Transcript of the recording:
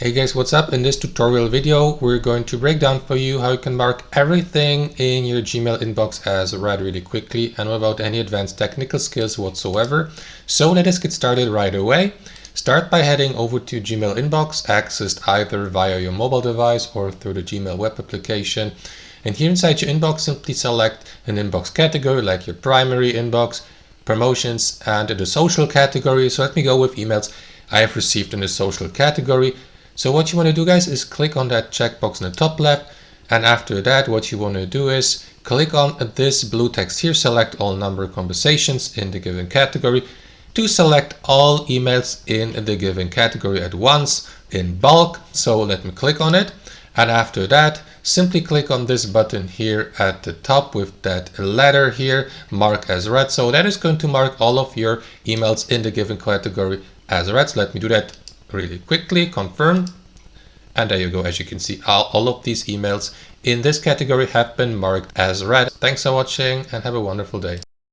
Hey guys, what's up? In this tutorial video, we're going to break down for you how you can mark everything in your Gmail inbox as read really quickly and without any advanced technical skills whatsoever. So let us get started right away. Start by heading over to Gmail inbox, accessed either via your mobile device or through the Gmail web application. And here inside your inbox, simply select an inbox category like your primary inbox, promotions, and the social category. So let me go with emails I have received in the social category. So what you want to do, guys, is click on that checkbox in the top left, and after that what you want to do is click on this blue text here, select all number conversations in the given category to select all emails in the given category at once in bulk. So let me click on it, and after that simply click on this button here at the top with that letter here, mark as read. So that is going to mark all of your emails in the given category as read. So let me do that really quickly, confirm, and there you go. As you can see, all of these emails in this category have been marked as read. Thanks for watching and have a wonderful day.